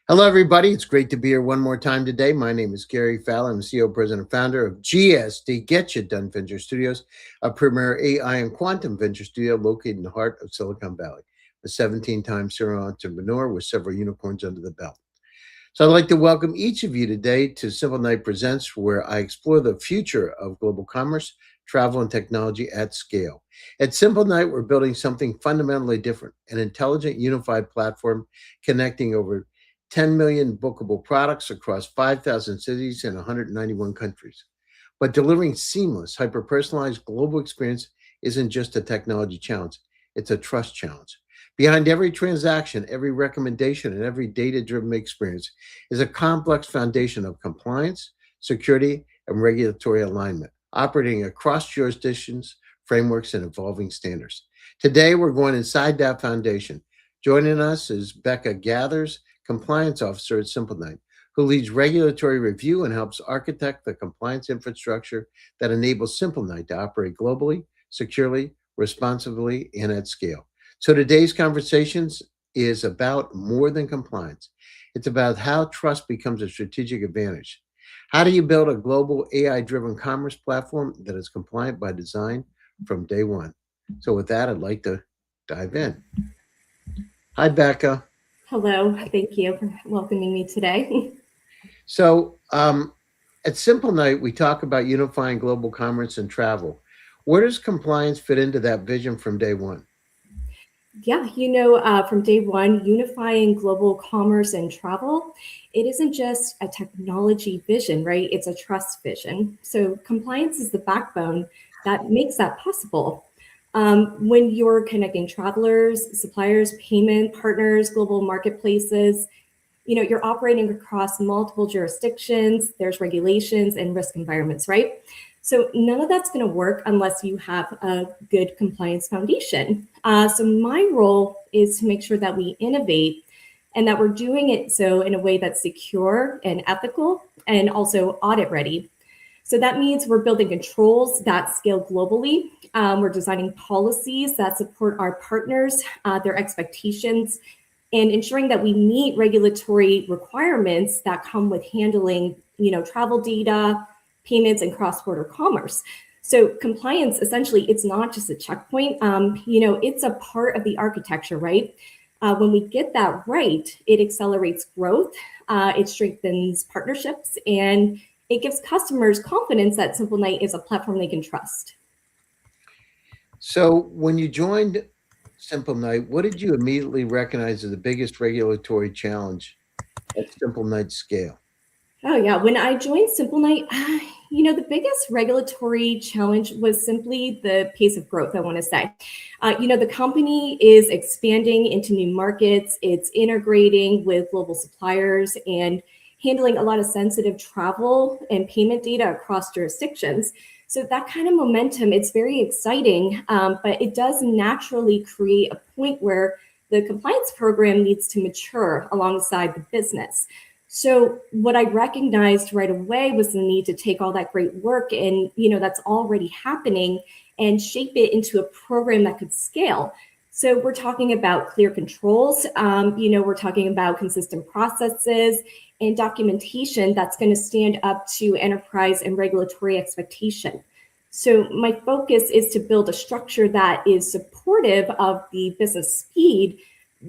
Hello, everybody. It's great to be here one more time today. My name is Gary Fowler. I'm CEO, president, and founder of GSD, Get You Done Venture Studios, a premier AI and quantum venture studio located in the heart of Silicon Valley. A 17-time serial entrepreneur with several unicorns under the belt. So I'd like to welcome each of you today to Simplenight Presents, where I explore the future of global commerce, travel, and technology at scale. At Simplenight, we're building something fundamentally different, an intelligent, unified platform connecting over 10 million bookable products across 5,000 cities in 191 countries. But delivering seamless, hyper-personalized global experience isn't just a technology challenge, it's a trust challenge. Behind every transaction, every recommendation, and every data-driven experience is a complex foundation of compliance, security, and regulatory alignment, operating across jurisdictions, frameworks, and evolving standards. Today, we're going inside that foundation. Joining us is Becca Gathers, Compliance Officer at Simplenight, who leads regulatory review and helps architect the compliance infrastructure that enables Simplenight to operate globally, securely, responsibly, and at scale. So today's conversations is about more than compliance. It's about how trust becomes a strategic advantage. How do you build a global AI-driven commerce platform that is compliant by design from day one? So with that, I'd like to dive in. Hi, Becca. Hello, thank you for welcoming me today. So at Simple Night, we talk about unifying global commerce and travel. Where does compliance fit into that vision from day one? Yeah, from day one, unifying global commerce and travel, it isn't just a technology vision, right? It's a trust vision. So compliance is the backbone that makes that possible. When you're connecting travelers, suppliers, payment partners, global marketplaces, you're operating across multiple jurisdictions, there's regulations and risk environments, right? So none of that's going to work unless you have a good compliance foundation. So my role is to make sure that we innovate and that we're doing it so in a way that's secure and ethical and also audit ready. So that means we're building controls that scale globally. We're designing policies that support our partners, their expectations, and ensuring that we meet regulatory requirements that come with handling, travel data, payments, and cross-border commerce. So compliance, essentially, it's not just a checkpoint. It's a part of the architecture, right? When we get that right, it accelerates growth, it strengthens partnerships, and it gives customers confidence that Simplenight is a platform they can trust. So when you joined Simple Night, what did you immediately recognize as the biggest regulatory challenge at Simple Night's scale? Oh yeah, when I joined Simplenight, the biggest regulatory challenge was simply the pace of growth, I want to say. The company is expanding into new markets, it's integrating with global suppliers and handling a lot of sensitive travel and payment data across jurisdictions. So that kind of momentum, it's very exciting, but it does naturally create a point where the compliance program needs to mature alongside the business. So what I recognized right away was the need to take all that great work and, that's already happening and shape it into a program that could scale. So we're talking about clear controls, we're talking about consistent processes and documentation that's going to stand up to enterprise and regulatory expectation. So my focus is to build a structure that is supportive of the business speed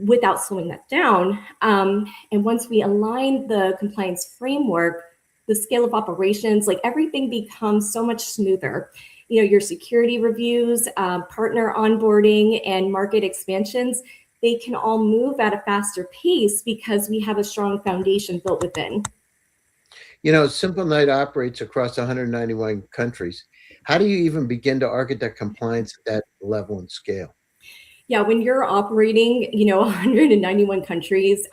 without slowing that down. And once we align the compliance framework, the scale of operations, like everything becomes so much smoother. Your security reviews, partner onboarding, and market expansions, they can all move at a faster pace because we have a strong foundation built within. Simple Night operates across 191 countries. How do you even begin to architect compliance at that level and scale? Yeah, when you're operating, 191 countries,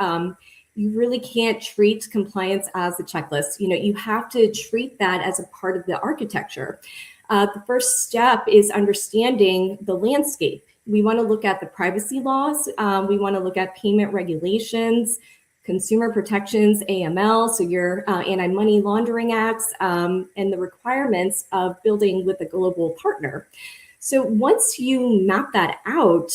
you really can't treat compliance as a checklist. You have to treat that as a part of the architecture. The first step is understanding the landscape. We want to look at the privacy laws. We want to look at payment regulations, consumer protections, AML, so your anti-money laundering acts, and the requirements of building with a global partner. So once you map that out,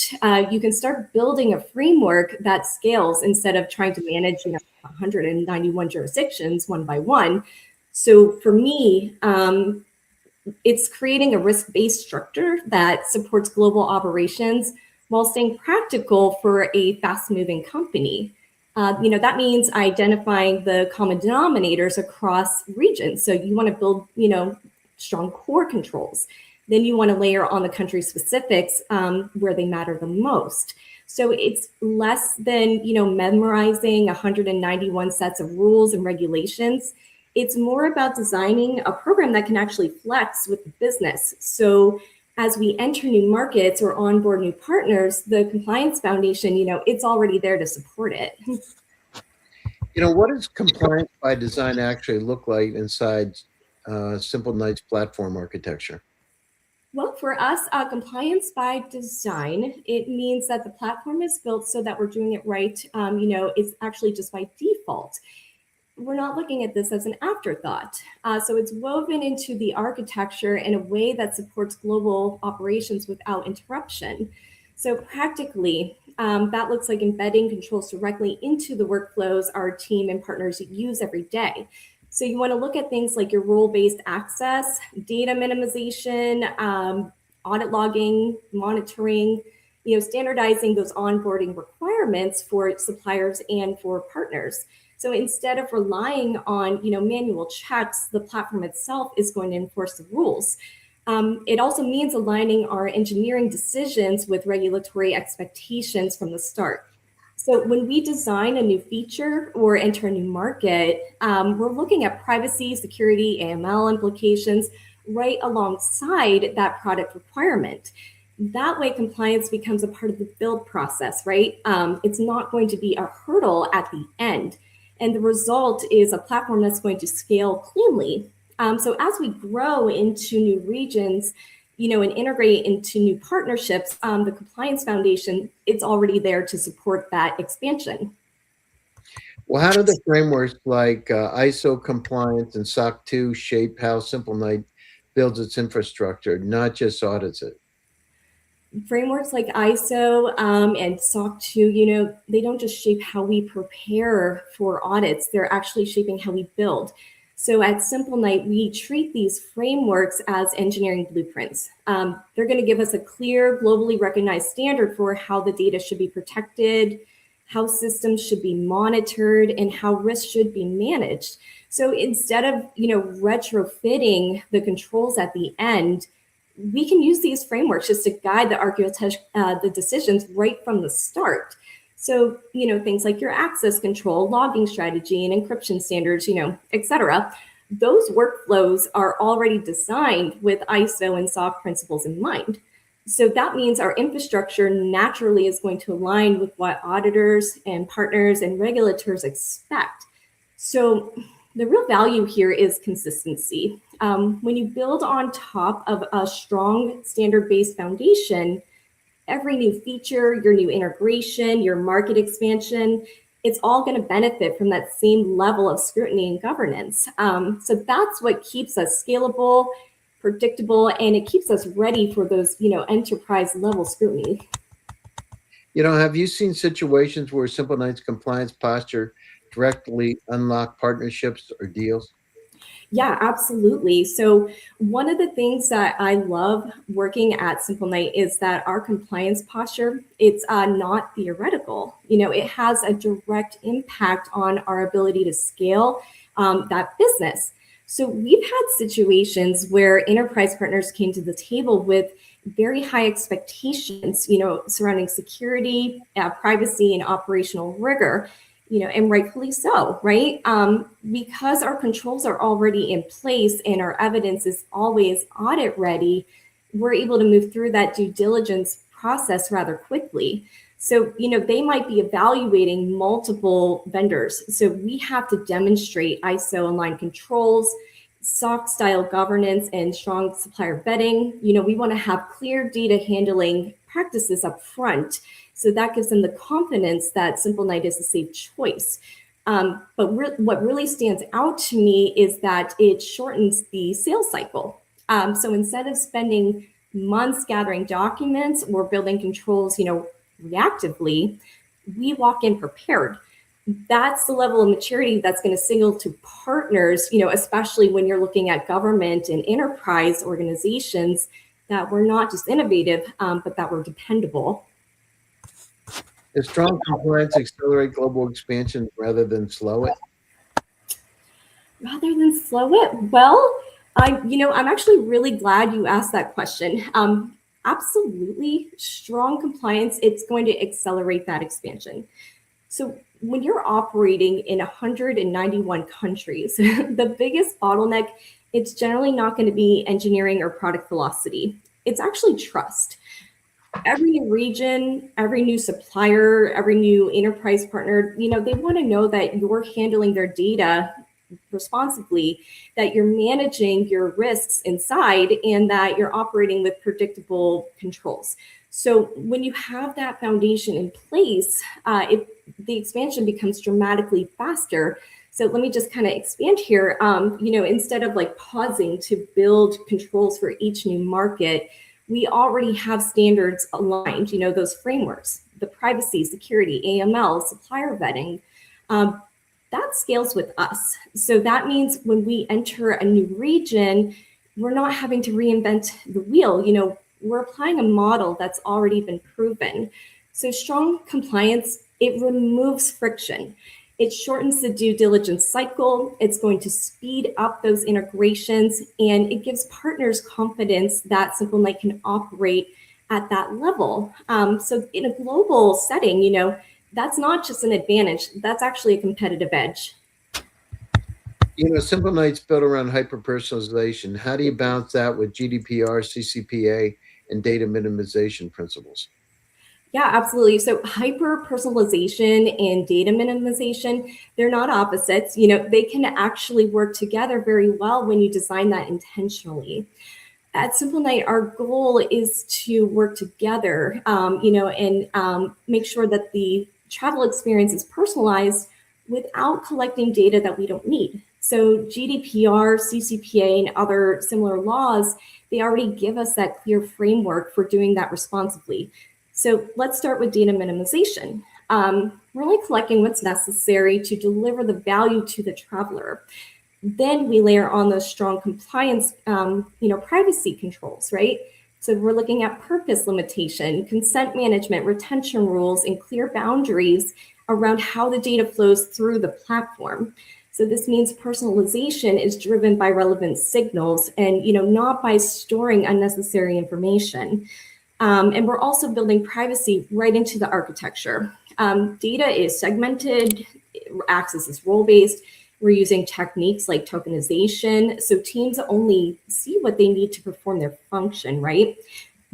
you can start building a framework that scales instead of trying to manage 191 jurisdictions one by one. So for me, it's creating a risk-based structure that supports global operations while staying practical for a fast-moving company. That means identifying the common denominators across regions. So you want to build, strong core controls. Then you want to layer on the country specifics where they matter the most. So it's less than, memorizing 191 sets of rules and regulations. It's more about designing a program that can actually flex with the business. So as we enter new markets or onboard new partners, the compliance foundation, it's already there to support it. What does compliance by design actually look like inside Simple Night's platform architecture? Well, for us, compliance by design, it means that the platform is built so that we're doing it right. It's actually just by default. We're not looking at this as an afterthought. So it's woven into the architecture in a way that supports global operations without interruption. So practically, that looks like embedding controls directly into the workflows our team and partners use every day. So you want to look at things like your role-based access, data minimization, audit logging, monitoring, standardizing those onboarding requirements for suppliers and for partners. So instead of relying on manual checks, the platform itself is going to enforce the rules. It also means aligning our engineering decisions with regulatory expectations from the start. So when we design a new feature or enter a new market, we're looking at privacy, security, AML implications right alongside that product requirement. That way, compliance becomes a part of the build process, right? It's not going to be a hurdle at the end. And the result is a platform that's going to scale cleanly. So as we grow into new regions, and integrate into new partnerships, the compliance foundation, it's already there to support that expansion. Well, how do the frameworks like ISO compliance and SOC 2 shape how Simple Night builds its infrastructure, not just audits it? Frameworks like ISO and SOC 2, they don't just shape how we prepare for audits, they're actually shaping how we build. So at Simple Night, we treat these frameworks as engineering blueprints. They're going to give us a clear, globally recognized standard for how the data should be protected, how systems should be monitored, and how risk should be managed. So instead of, retrofitting the controls at the end, we can use these frameworks just to guide the decisions right from the start. So, things like your access control, logging strategy, and encryption standards, et cetera, those workflows are already designed with ISO and SOC principles in mind. So that means our infrastructure naturally is going to align with what auditors and partners and regulators expect. So the real value here is consistency. When you build on top of a strong standard-based foundation, every new feature, your new integration, your market expansion, it's all going to benefit from that same level of scrutiny and governance. So that's what keeps us scalable, predictable, and it keeps us ready for those, enterprise level scrutiny. Have you seen situations where Simple Night's compliance posture directly unlock partnerships or deals? Yeah, absolutely. So one of the things that I love working at Simplenight is that our compliance posture, it's not theoretical. It has a direct impact on our ability to scale that business. So we've had situations where enterprise partners came to the table with very high expectations, surrounding security, privacy, and operational rigor, and rightfully so, right? Because our controls are already in place and our evidence is always audit ready, we're able to move through that due diligence process rather quickly. So, they might be evaluating multiple vendors. So we have to demonstrate ISO aligned controls, SOC style governance, and strong supplier vetting. We want to have clear data handling practices up front. So that gives them the confidence that Simple Night is a safe choice. But what really stands out to me is that it shortens the sales cycle. So instead of spending months gathering documents or building controls, reactively, we walk in prepared. That's the level of maturity that's going to signal to partners, especially when you're looking at government and enterprise organizations, that we're not just innovative, but that we're dependable. Does strong compliance accelerate global expansion rather than slow it? Rather than slow it, well, I'm actually really glad you asked that question. Absolutely, strong compliance, it's going to accelerate that expansion. So when you're operating in 191 countries, the biggest bottleneck, it's generally not going to be engineering or product velocity. It's actually trust. Every new region, every new supplier, every new enterprise partner, they want to know that you're handling their data responsibly, that you're managing your risks inside, and that you're operating with predictable controls. So when you have that foundation in place, the expansion becomes dramatically faster. So let me just kind of expand here. Instead of like pausing to build controls for each new market, we already have standards aligned, those frameworks, the privacy, security, AML, supplier vetting. That scales with us. So that means when we enter a new region, we're not having to reinvent the wheel. We're applying a model that's already been proven. So strong compliance, it removes friction. It shortens the due diligence cycle. It's going to speed up those integrations, and it gives partners confidence that Simplenight can operate at that level. So in a global setting, that's not just an advantage, that's actually a competitive edge. Simplenight's built around hyper-personalization. How do you balance that with GDPR, CCPA, and data minimization principles? Yeah, absolutely. So hyper personalization and data minimization, they're not opposites. They can actually work together very well when you design that intentionally. At Simplenight, our goal is to work together, and make sure that the travel experience is personalized without collecting data that we don't need. So GDPR, CCPA, and other similar laws, they already give us that clear framework for doing that responsibly. So let's start with data minimization. We're only collecting what's necessary to deliver the value to the traveler. Then we layer on those strong compliance, privacy controls, right? So we're looking at purpose limitation, consent management, retention rules, and clear boundaries around how the data flows through the platform. So this means personalization is driven by relevant signals and, not by storing unnecessary information. And we're also building privacy right into the architecture. Data is segmented, access is role-based. We're using techniques like tokenization, so teams only see what they need to perform their function, right?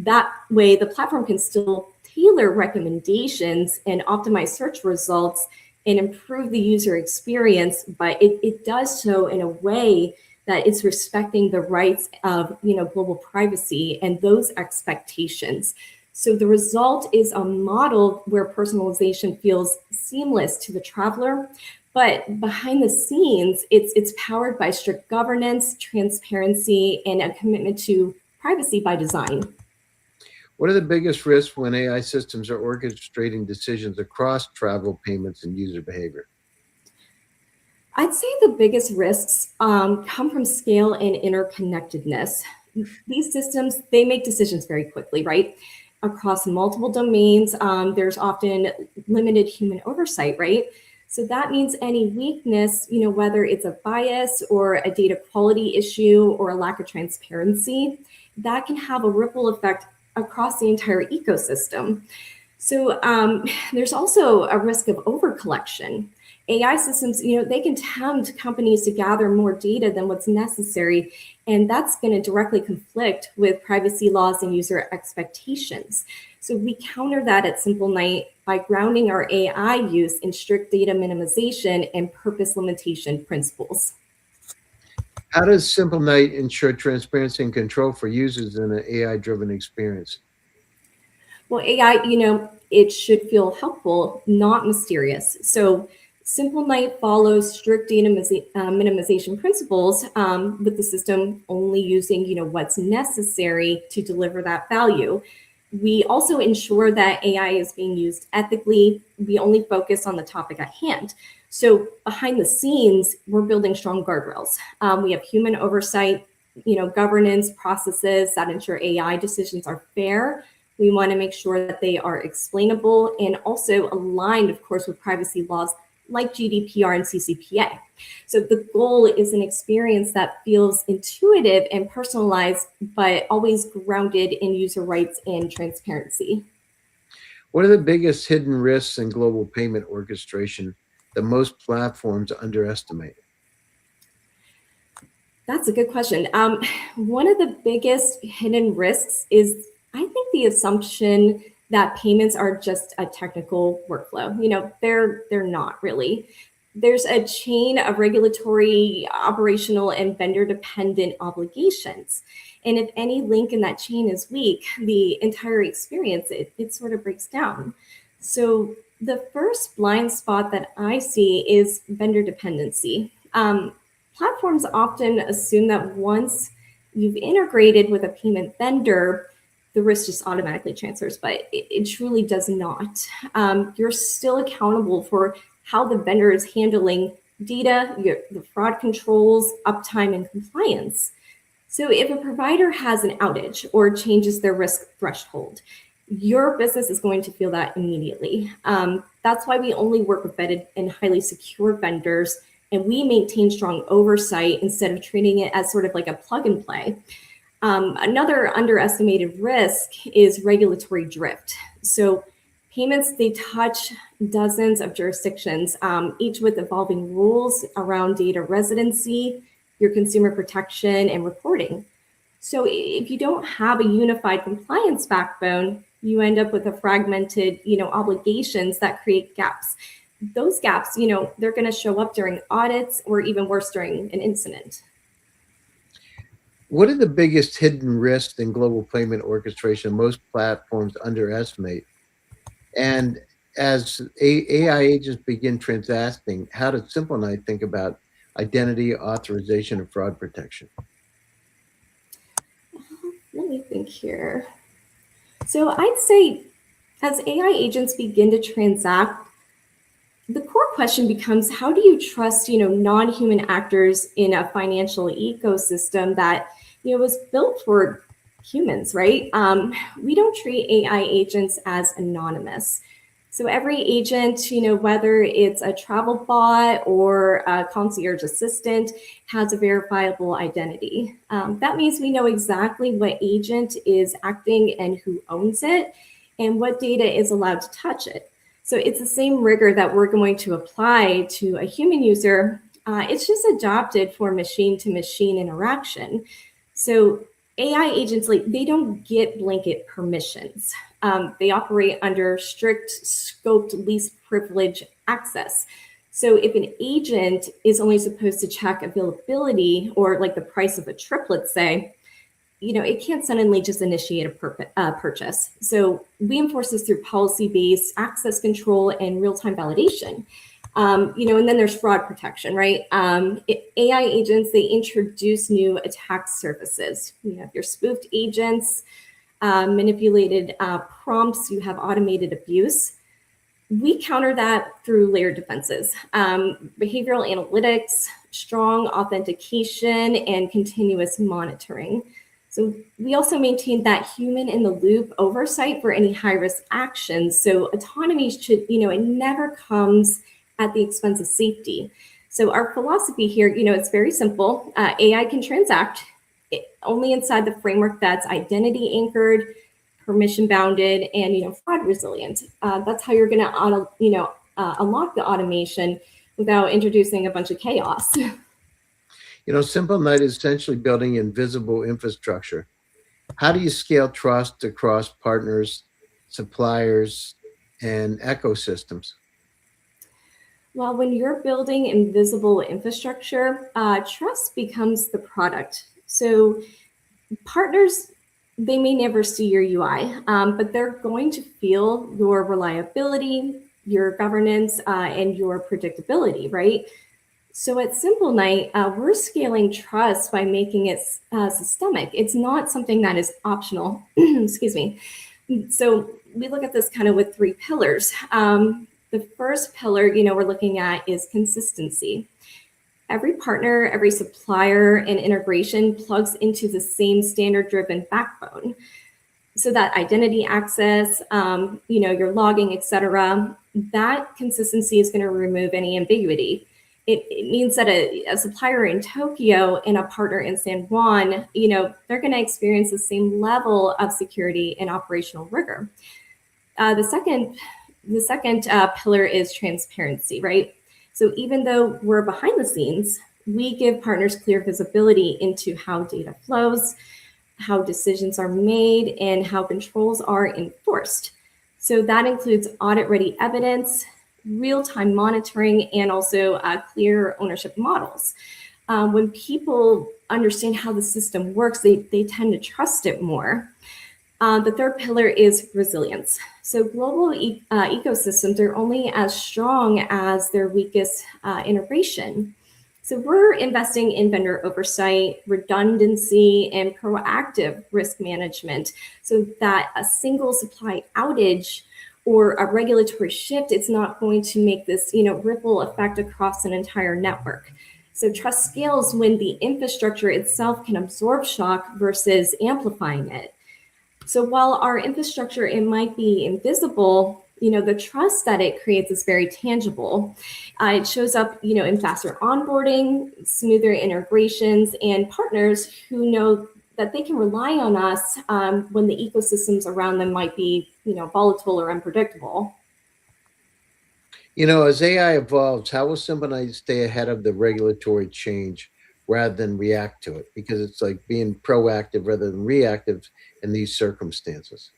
That way, the platform can still tailor recommendations and optimize search results and improve the user experience, but it does so in a way that it's respecting the rights of global privacy and those expectations. So the result is a model where personalization feels seamless to the traveler, but behind the scenes, it's powered by strict governance, transparency, and a commitment to privacy by design. What are the biggest risks when AI systems are orchestrating decisions across travel, payments, and user behavior? I'd say the biggest risks come from scale and interconnectedness. These systems, they make decisions very quickly, right? Across multiple domains, there's often limited human oversight, right? So that means any weakness, whether it's a bias or a data quality issue or a lack of transparency, that can have a ripple effect across the entire ecosystem. So there's also a risk of overcollection. AI systems, they can tempt companies to gather more data than what's necessary, and that's going to directly conflict with privacy laws and user expectations. So we counter that at Simplenight by grounding our AI use in strict data minimization and purpose limitation principles. How does Simplenight ensure transparency and control for users in an AI-driven experience? Well, AI, it should feel helpful, not mysterious. So Simplenight follows strict data minimization principles, with the system only using, what's necessary to deliver that value. We also ensure that AI is being used ethically. We only focus on the topic at hand. So behind the scenes, we're building strong guardrails. We have human oversight, governance processes that ensure AI decisions are fair. We want to make sure that they are explainable and also aligned, of course, with privacy laws like GDPR and CCPA. So the goal is an experience that feels intuitive and personalized, but always grounded in user rights and transparency. What are the biggest hidden risks in global payment orchestration that most platforms underestimate? That's a good question. One of the biggest hidden risks is, I think, the assumption that payments are just a technical workflow. They're not really. There's a chain of regulatory, operational, and vendor-dependent obligations. And if any link in that chain is weak, the entire experience, it sort of breaks down. So the first blind spot that I see is vendor dependency. Platforms often assume that once you've integrated with a payment vendor, the risk just automatically transfers, but it truly does not. You're still accountable for how the vendor is handling data, the fraud controls, uptime, and compliance. So if a provider has an outage or changes their risk threshold, your business is going to feel that immediately. That's why we only work with vetted and highly secure vendors, and we maintain strong oversight instead of treating it as sort of like a plug and play. Another underestimated risk is regulatory drift. So payments, they touch dozens of jurisdictions, each with evolving rules around data residency, your consumer protection, and reporting. So if you don't have a unified compliance backbone, you end up with a fragmented, obligations that create gaps. Those gaps, they're going to show up during audits or even worse during an incident. What are the biggest hidden risks in global payment orchestration most platforms underestimate? And as AI agents begin transacting, how does Simplenight think about identity, authorization, and fraud protection? Let me think here. So I'd say as AI agents begin to transact, the core question becomes, how do you trust, non-human actors in a financial ecosystem that, was built for humans, right? We don't treat AI agents as anonymous. So every agent, whether it's a travel bot or a concierge assistant, has a verifiable identity. That means we know exactly what agent is acting and who owns it and what data is allowed to touch it. So it's the same rigor that we're going to apply to a human user. It's just adopted for machine-to-machine interaction. So AI agents, they don't get blanket permissions. They operate under strict scoped least privilege access. So if an agent is only supposed to check availability or like the price of a trip, let's say, it can't suddenly just initiate a purchase. So we enforce this through policy-based access control and real-time validation. And then there's fraud protection, right? AI agents, they introduce new attack surfaces. You have your spoofed agents, manipulated prompts, you have automated abuse. We counter that through layered defenses, behavioral analytics, strong authentication, and continuous monitoring. So we also maintain that human in the loop oversight for any high risk actions. So autonomy should, it never comes at the expense of safety. So our philosophy here, it's very simple. AI can transact only inside the framework that's identity anchored, permission bounded, and fraud resilient. That's how you're going to unlock the automation without introducing a bunch of chaos. Simplenight is essentially building invisible infrastructure. How do you scale trust across partners, suppliers, and ecosystems? Well, when you're building invisible infrastructure, trust becomes the product. So partners, they may never see your UI, but they're going to feel your reliability, your governance, and your predictability, right? So at Simplenight, we're scaling trust by making it systemic. It's not something that is optional. Excuse me. So we look at this kind of with three pillars. The first pillar, we're looking at is consistency. Every partner, every supplier, and integration plugs into the same standard-driven backbone. So that identity access, your logging, et cetera, that consistency is going to remove any ambiguity. It means that a supplier in Tokyo and a partner in San Juan, they're going to experience the same level of security and operational rigor. The second pillar is transparency, right? So even though we're behind the scenes, we give partners clear visibility into how data flows, how decisions are made, and how controls are enforced. So that includes audit-ready evidence, real-time monitoring, and also clear ownership models. When people understand how the system works, they tend to trust it more. The third pillar is resilience. So global ecosystems are only as strong as their weakest integration. So we're investing in vendor oversight, redundancy, and proactive risk management so that a single supply outage or a regulatory shift, it's not going to make this, ripple effect across an entire network. So trust scales when the infrastructure itself can absorb shock versus amplifying it. So while our infrastructure, it might be invisible, the trust that it creates is very tangible. It shows up, in faster onboarding, smoother integrations, and partners who know that they can rely on us when the ecosystems around them might be, volatile or unpredictable. As AI evolves, how will Simplenight stay ahead of the regulatory change rather than react to it? Because it's like being proactive rather than reactive in these circumstances.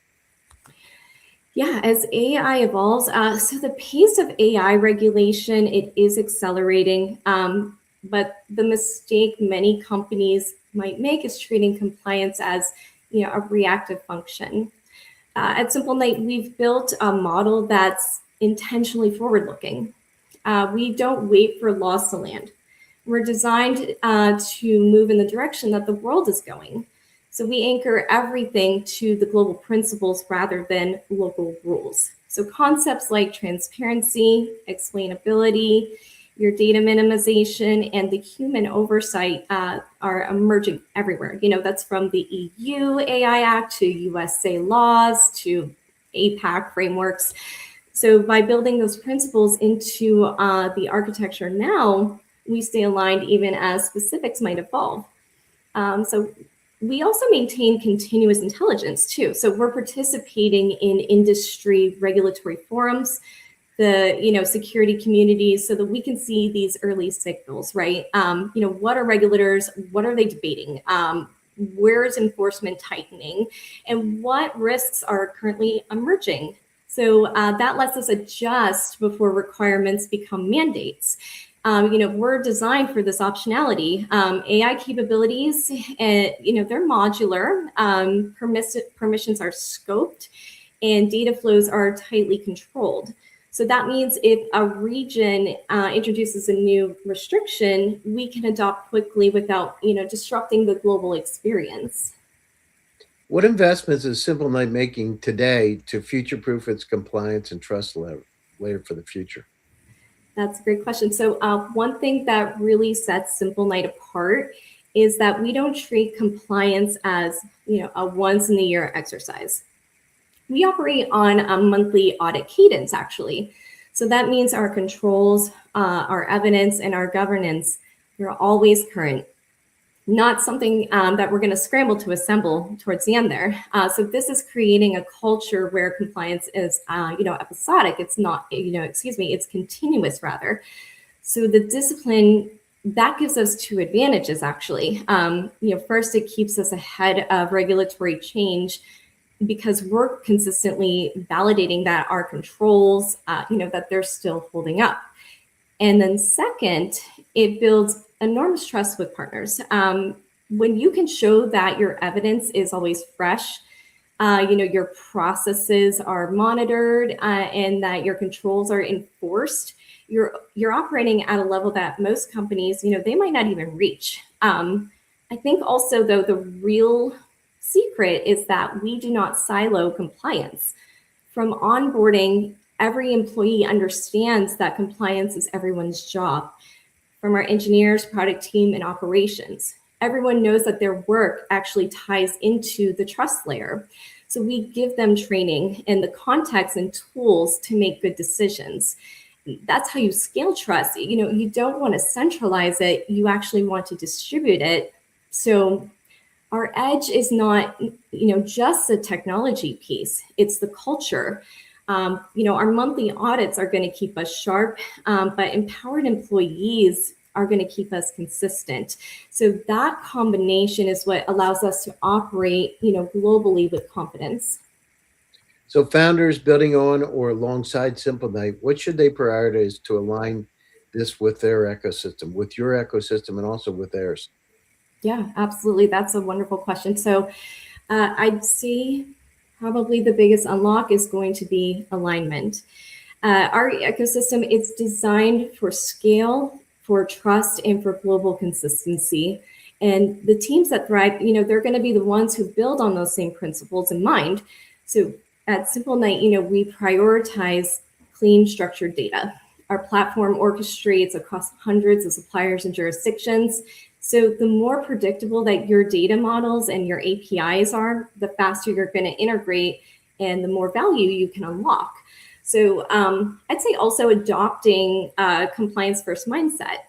Yeah, as AI evolves, so the pace of AI regulation, it is accelerating, but the mistake many companies might make is treating compliance as, a reactive function. At Simplenight, we've built a model that's intentionally forward-looking. We don't wait for laws to land. We're designed to move in the direction that the world is going. So we anchor everything to the global principles rather than local rules. So concepts like transparency, explainability, your data minimization, and the human oversight are emerging everywhere. That's from the EU AI Act to USA laws to APAC frameworks. So by building those principles into the architecture now, we stay aligned even as specifics might evolve. So we also maintain continuous intelligence too. So we're participating in industry regulatory forums, the security communities, so that we can see these early signals, right? What are regulators? What are they debating? Where is enforcement tightening? And what risks are currently emerging? So that lets us adjust before requirements become mandates. We're designed for this optionality. AI capabilities, they're modular. Permissions are scoped, and data flows are tightly controlled. So that means if a region introduces a new restriction, we can adopt quickly without, disrupting the global experience. What investments is Simplenight making today to future-proof its compliance and trust layer for the future? That's a great question. So one thing that really sets Simplenight apart is that we don't treat compliance as, a once in a year exercise. We operate on a monthly audit cadence, actually. So that means our controls, our evidence, and our governance, they're always current, not something that we're going to scramble to assemble towards the end there. So this is creating a culture where compliance is, episodic. It's not, it's continuous rather. So the discipline that gives us two advantages, actually. First, it keeps us ahead of regulatory change because we're consistently validating that our controls, that they're still holding up. And then second, it builds enormous trust with partners. When you can show that your evidence is always fresh, your processes are monitored, and that your controls are enforced, you're operating at a level that most companies, they might not even reach. I think also, though, the real secret is that we do not silo compliance. From onboarding, every employee understands that compliance is everyone's job, from our engineers, product team, and operations. Everyone knows that their work actually ties into the trust layer. So we give them training and the context and tools to make good decisions. That's how you scale trust. You don't want to centralize it, you actually want to distribute it. So our edge is not, just the technology piece, it's the culture. Our monthly audits are going to keep us sharp, but empowered employees are going to keep us consistent. So that combination is what allows us to operate, globally with confidence. So founders building on or alongside Simplenight, what should they prioritize to align this with their ecosystem, with your ecosystem, and also with theirs? Yeah, absolutely. That's a wonderful question. So I'd say probably the biggest unlock is going to be alignment. Our ecosystem is designed for scale, for trust, and for global consistency. And the teams that thrive, they're going to be the ones who build on those same principles in mind. So at Simplenight, we prioritize clean, structured data. Our platform orchestrates across hundreds of suppliers and jurisdictions. So the more predictable that your data models and your APIs are, the faster you're going to integrate and the more value you can unlock. So I'd say also adopting a compliance first mindset.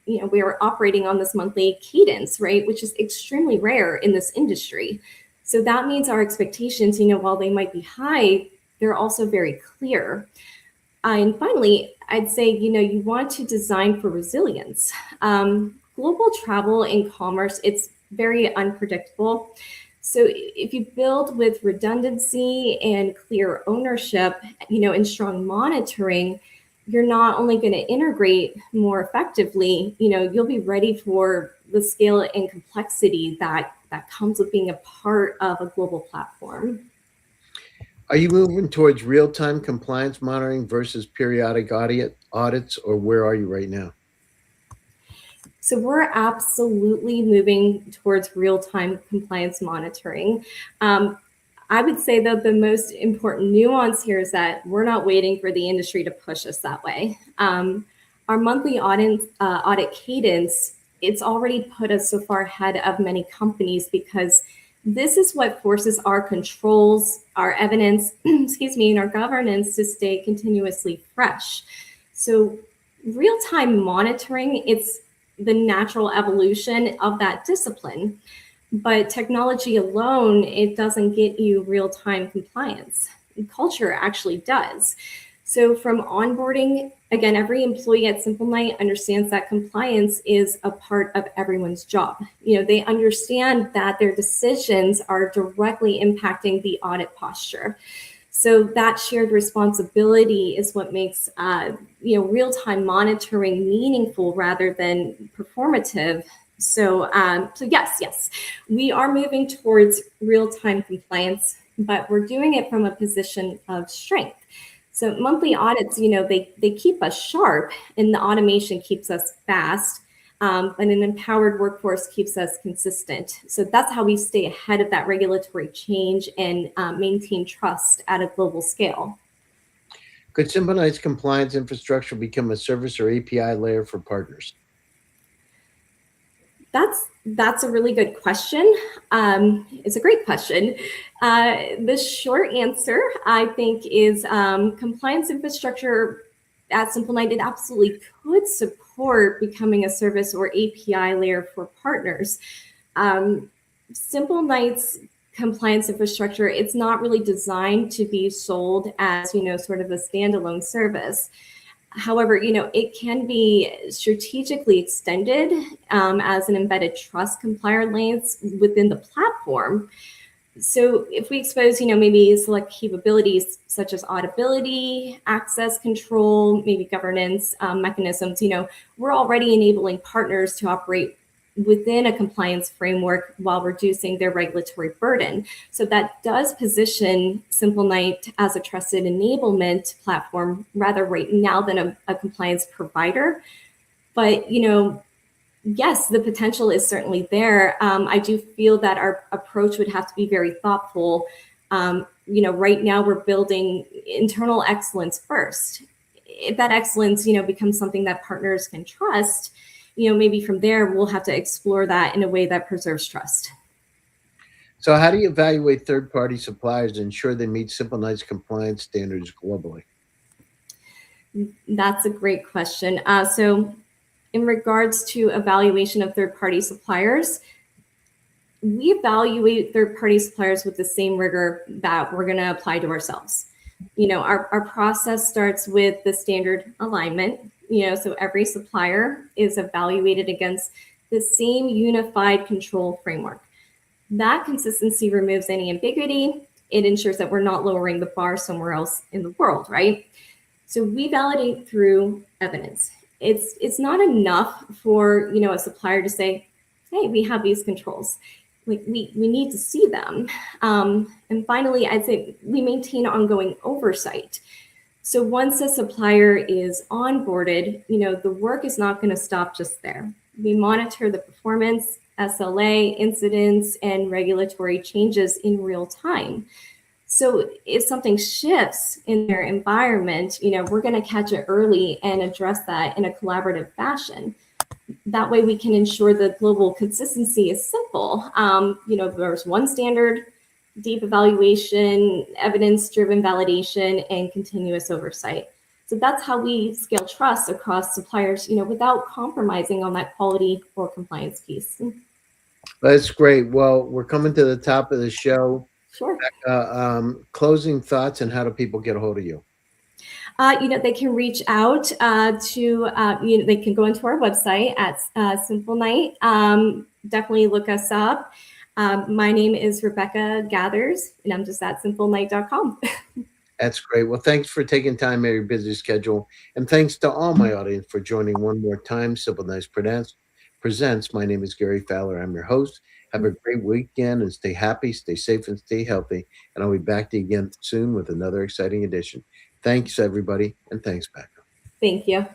We are operating on this monthly cadence, right, which is extremely rare in this industry. So that means our expectations, while they might be high, they're also very clear. And finally, I'd say, you want to design for resilience. Global travel and commerce, it's very unpredictable. So if you build with redundancy and clear ownership, and strong monitoring, you're not only going to integrate more effectively, you'll be ready for the scale and complexity that comes with being a part of a global platform. Are you moving towards real-time compliance monitoring versus periodic audits, or where are you right now? So we're absolutely moving towards real-time compliance monitoring. I would say that the most important nuance here is that we're not waiting for the industry to push us that way. Our monthly audit cadence, it's already put us so far ahead of many companies because this is what forces our controls, our evidence, excuse me, and our governance to stay continuously fresh. So real-time monitoring, it's the natural evolution of that discipline. But technology alone, it doesn't get you real-time compliance. Culture actually does. So from onboarding, again, every employee at Simplenight understands that compliance is a part of everyone's job. They understand that their decisions are directly impacting the audit posture. So that shared responsibility is what makes real-time monitoring meaningful rather than performative. So yes, we are moving towards real-time compliance, but we're doing it from a position of strength. So monthly audits, they keep us sharp, and the automation keeps us fast. But an empowered workforce keeps us consistent. So that's how we stay ahead of that regulatory change and maintain trust at a global scale. Could Simplenight's compliance infrastructure become a service or API layer for partners? That's a really good question. It's a great question. The short answer, I think, is compliance infrastructure at Simplenight, it absolutely could support becoming a service or API layer for partners. Simplenight's compliance infrastructure, it's not really designed to be sold as, sort of a standalone service. However, it can be strategically extended as an embedded trust complier lens within the platform. So if we expose, maybe select capabilities such as auditability, access control, maybe governance mechanisms, we're already enabling partners to operate within a compliance framework while reducing their regulatory burden. So that does position Simplenight as a trusted enablement platform rather right now than a compliance provider. But, yes, the potential is certainly there. I do feel that our approach would have to be very thoughtful. Right now we're building internal excellence first. If that excellence, becomes something that partners can trust, maybe from there we'll have to explore that in a way that preserves trust. So, how do you evaluate third-party suppliers to ensure they meet Simplenight's compliance standards globally? That's a great question. So, in regards to evaluation of third-party suppliers, we evaluate third-party suppliers with the same rigor that we're going to apply to ourselves. Our process starts with the standard alignment. So every supplier is evaluated against the same unified control framework. That consistency removes any ambiguity. It ensures that we're not lowering the bar somewhere else in the world, right? So we validate through evidence. It's not enough for a supplier to say, hey, we have these controls. Like we need to see them. And finally, I'd say we maintain ongoing oversight. So once a supplier is onboarded, the work is not going to stop just there. We monitor the performance, SLA, incidents, and regulatory changes in real time. So if something shifts in their environment, we're going to catch it early and address that in a collaborative fashion. That way we can ensure the global consistency is simple. There's one standard, deep evaluation, evidence-driven validation, and continuous oversight. So that's how we scale trust across suppliers, without compromising on that quality or compliance piece. That's great. Well, we're coming to the top of the show. Sure. Closing thoughts, and how do people get a hold of you? They can reach out they can go into our website at Simplenight. Definitely look us up. My name is Becca Gathers, and I'm just at simplenight.com. That's great. Well, thanks for taking time out of your busy schedule. And thanks to all my audience for joining one more time. Simplenight Presents. My name is Gary Fowler. I'm your host. Have a great weekend and stay happy, stay safe, and stay healthy. And I'll be back to you again soon with another exciting edition. Thanks, everybody. And thanks, Becca. Thank you.